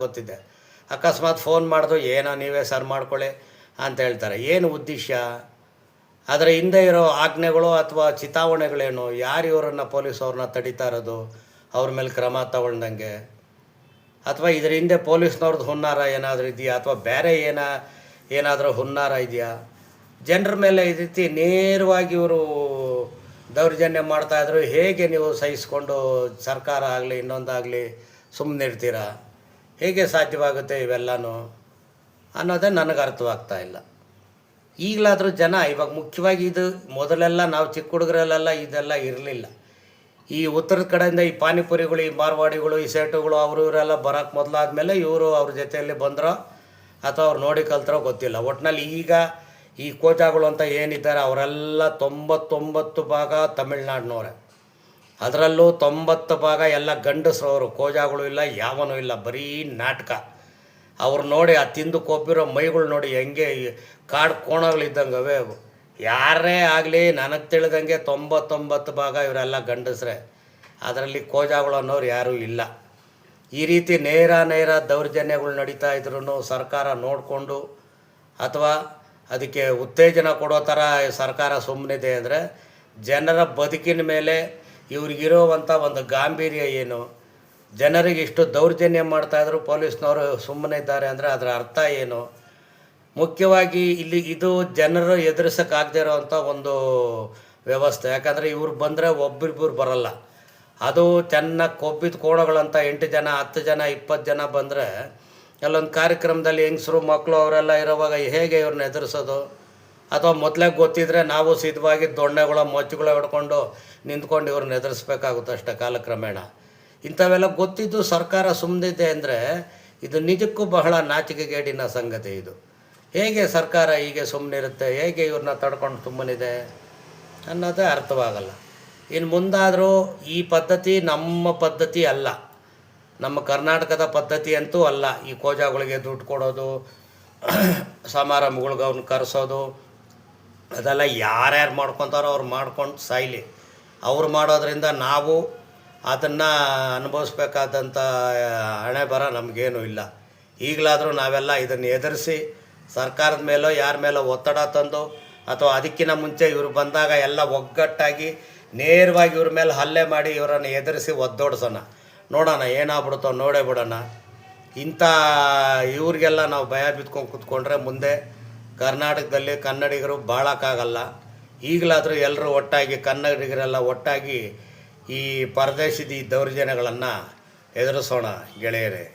ಗೊತ್ತಿದೆ. ಅಕಸ್ಮಾತ್ ಫೋನ್ ಮಾಡಿದ್ರು ಏನೋ ನೀವೇ ಸರ್ ಮಾಡ್ಕೊಳ್ಳಿ ಅಂತ ಹೇಳ್ತಾರೆ. ಏನು ಉದ್ದೇಶ? ಅದರ ಹಿಂದೆ ಇರೋ ಆಜ್ಞೆಗಳು ಅಥವಾ ಚಿತಾವಣೆಗಳೇನು? ಯಾರು ಇವರನ್ನು ಪೊಲೀಸವ್ರನ್ನ ತಡೀತಾ ಇರೋದು ಅವ್ರ ಮೇಲೆ ಕ್ರಮ ತಗೊಳ್ದಂಗೆ? ಅಥವಾ ಇದರ ಹಿಂದೆ ಪೊಲೀಸ್ನವ್ರದ್ದು ಹುನ್ನಾರ ಏನಾದರೂ ಇದೆಯಾ? ಅಥವಾ ಬೇರೆ ಏನಾದರೂ ಹುನ್ನಾರ ಇದೆಯಾ? ಜನರ ಮೇಲೆ ಈ ರೀತಿ ನೇರವಾಗಿ ಇವರು ದೌರ್ಜನ್ಯ ಮಾಡ್ತಾಯಿದ್ರು. ಹೇಗೆ ನೀವು ಸಹಿಸ್ಕೊಂಡು ಸರ್ಕಾರ ಆಗಲಿ ಇನ್ನೊಂದಾಗಲಿ ಸುಮ್ಮನೆ ಇರ್ತೀರಾ? ಹೇಗೆ ಸಾಧ್ಯವಾಗುತ್ತೆ ಇವೆಲ್ಲನೂ ಅನ್ನೋದೇ ನನಗೆ ಅರ್ಥವಾಗ್ತಾ ಇಲ್ಲ. ಈಗಲಾದರೂ ಜನ ಇವಾಗ ಮುಖ್ಯವಾಗಿ ಇದು ಮೊದಲೆಲ್ಲ ನಾವು ಚಿಕ್ಕ ಹುಡುಗರಲ್ಲೆಲ್ಲ ಇದೆಲ್ಲ ಇರಲಿಲ್ಲ. ಈ ಉತ್ತರದ ಕಡೆಯಿಂದ ಈ ಪಾನಿಪುರಿಗಳು, ಈ ಮಾರ್ವಾಡಿಗಳು, ಈ ಸೇಟುಗಳು ಅವರು ಇವರೆಲ್ಲ ಬರೋಕ್ಕೆ ಮೊದಲಾದ್ಮೇಲೆ ಇವರು ಅವ್ರ ಜೊತೆಯಲ್ಲಿ ಬಂದರೋ ಅಥವಾ ಅವ್ರು ನೋಡಿ ಕಲ್ತರೋ ಗೊತ್ತಿಲ್ಲ. ಒಟ್ಟಿನಲ್ಲಿ ಈಗ ಈ ಕೋಚಾಗಳು ಅಂತ ಏನಿದ್ದಾರೆ ಅವರೆಲ್ಲ 99 ಭಾಗ ತಮಿಳ್ನಾಡಿನವ್ರೆ. ಅದರಲ್ಲೂ 90 ಭಾಗ ಎಲ್ಲ ಗಂಡಸ್ರವರು. ಕೋಜಾಗಳು ಇಲ್ಲ, ಯಾವನೂ ಇಲ್ಲ, ಬರೀ ನಾಟಕ. ಅವ್ರು ನೋಡಿ ಆ ತಿಂದು ಕೊಬ್ಬಿರೋ ಮೈಗಳು ನೋಡಿ ಹೆಂಗೆ ಕಾಡು ಕೋಣಗಳಿದ್ದಂಗೆ ಅವು. ಯಾರೇ ಆಗಲಿ ನನಗೆ ತಿಳಿದಂಗೆ 99 ಭಾಗ ಇವರೆಲ್ಲ ಗಂಡಸ್ರೆ. ಅದರಲ್ಲಿ ಕೋಜಾಗಳು ಅನ್ನೋರು ಯಾರೂ ಇಲ್ಲ. ಈ ರೀತಿ ನೇರ ದೌರ್ಜನ್ಯಗಳು ನಡೀತಾ ಇದ್ರೂ ಸರ್ಕಾರ ನೋಡಿಕೊಂಡು ಅಥವಾ ಅದಕ್ಕೆ ಉತ್ತೇಜನ ಕೊಡೋ ಥರ ಸರ್ಕಾರ ಸುಮ್ಮನಿದೆ ಅಂದರೆ ಜನರ ಬದುಕಿನ ಮೇಲೆ ಇವ್ರಿಗಿರೋವಂಥ ಒಂದು ಗಾಂಭೀರ್ಯ ಏನು? ಜನರಿಗೆ ಇಷ್ಟು ದೌರ್ಜನ್ಯ ಮಾಡ್ತಾಯಿದ್ರು ಪೊಲೀಸ್ನವರು ಸುಮ್ಮನೆ ಇದ್ದಾರೆ ಅಂದರೆ ಅದರ ಅರ್ಥ ಏನು? ಮುಖ್ಯವಾಗಿ ಇಲ್ಲಿ ಇದು ಜನರು ಎದುರಿಸೋಕ್ಕಾಗದೇ ಇರೋವಂಥ ಒಂದು ವ್ಯವಸ್ಥೆ. ಯಾಕಂದರೆ ಇವ್ರು ಬಂದರೆ ಒಬ್ರಿಬ್ಬರು ಬರಲ್ಲ. ಅದು ಚೆನ್ನಾಗಿ ಕೊಬ್ಬಿದ ಕೋಣಗಳಂತ 8 ಜನ 10 ಜನ 20 ಜನ ಬಂದರೆ ಅಲ್ಲೊಂದು ಕಾರ್ಯಕ್ರಮದಲ್ಲಿ ಹೆಂಗಸರು ಮಕ್ಕಳು ಅವರೆಲ್ಲ ಇರೋವಾಗ ಹೇಗೆ ಇವ್ರನ್ನ ಎದುರಿಸೋದು? ಅಥವಾ ಮೊದಲೇ ಗೊತ್ತಿದ್ದರೆ ನಾವು ಸಿದ್ಧವಾಗಿ ದೊಣ್ಣೆಗಳ ಮೊಚ್ಚುಗಳ ಹಿಡ್ಕೊಂಡು ನಿಂತ್ಕೊಂಡು ಇವ್ರನ್ನ ಎದುರಿಸ್ಬೇಕಾಗುತ್ತೆ ಅಷ್ಟೇ ಕಾಲಕ್ರಮೇಣ. ಇಂಥವೆಲ್ಲ ಗೊತ್ತಿದ್ದು ಸರ್ಕಾರ ಸುಮ್ಮನಿದೆ ಅಂದರೆ ಇದು ನಿಜಕ್ಕೂ ಬಹಳ ನಾಚಿಕೆಗೇಡಿನ ಸಂಗತಿ. ಇದು ಹೇಗೆ ಸರ್ಕಾರ ಹೀಗೆ ಸುಮ್ಮನಿರುತ್ತೆ? ಹೇಗೆ ಇವ್ರನ್ನ ತಡ್ಕೊಂಡು ಸುಮ್ಮನಿದೆ ಅನ್ನೋದೇ ಅರ್ಥವಾಗಲ್ಲ. ಇನ್ನು ಮುಂದಾದರೂ ಈ ಪದ್ಧತಿ ನಮ್ಮ ಪದ್ಧತಿ ಅಲ್ಲ, ನಮ್ಮ ಕರ್ನಾಟಕದ ಪದ್ಧತಿ ಅಂತೂ ಅಲ್ಲ. ಈ ಕೋಜಾಗಳಿಗೆ ದುಡ್ಡು ಕೊಡೋದು, ಸಮಾರಂಭಗಳಿಗೆ ಅವ್ರನ್ನ ಕರೆಸೋದು, ಅದೆಲ್ಲ ಯಾರ್ಯಾರು ಮಾಡ್ಕೊತಾರೋ ಅವ್ರು ಮಾಡ್ಕೊಂಡು ಸಾಯ್ಲಿ. ಅವ್ರು ಮಾಡೋದ್ರಿಂದ ನಾವು ಅದನ್ನು ಅನುಭವಿಸ್ಬೇಕಾದಂಥ ಹಣೆ ಬರ ನಮಗೇನೂ ಇಲ್ಲ. ಈಗಲಾದರೂ ನಾವೆಲ್ಲ ಇದನ್ನು ಎದುರಿಸಿ ಸರ್ಕಾರದ ಮೇಲೋ ಯಾರ ಮೇಲೋ ಒತ್ತಡ ತಂದು ಅಥವಾ ಅದಕ್ಕಿಂತ ಮುಂಚೆ ಇವರು ಬಂದಾಗ ಎಲ್ಲ ಒಗ್ಗಟ್ಟಾಗಿ ನೇರವಾಗಿ ಇವ್ರ ಮೇಲೆ ಹಲ್ಲೆ ಮಾಡಿ ಇವರನ್ನು ಎದುರಿಸಿ ಒದ್ದೋಡ್ಸೋಣ. ನೋಡೋಣ ಏನಾಗ್ಬಿಡುತ್ತೋ ನೋಡೇ ಬಿಡೋಣ. ಇಂಥ ಇವ್ರಿಗೆಲ್ಲ ನಾವು ಭಯ ಬಿತ್ಕೊಂಡು ಕೂತ್ಕೊಂಡ್ರೆ ಮುಂದೆ ಕರ್ನಾಟಕದಲ್ಲಿ ಕನ್ನಡಿಗರು ಬಾಳೋಕ್ಕಾಗಲ್ಲ. ಈಗಲಾದರೂ ಎಲ್ಲರೂ ಒಟ್ಟಾಗಿ ಕನ್ನಡಿಗರೆಲ್ಲ ಒಟ್ಟಾಗಿ ಈ ಪರದೇಶದ ಈ ದೌರ್ಜನ್ಯಗಳನ್ನು ಎದುರಿಸೋಣ ಗೆಳೆಯರೇ.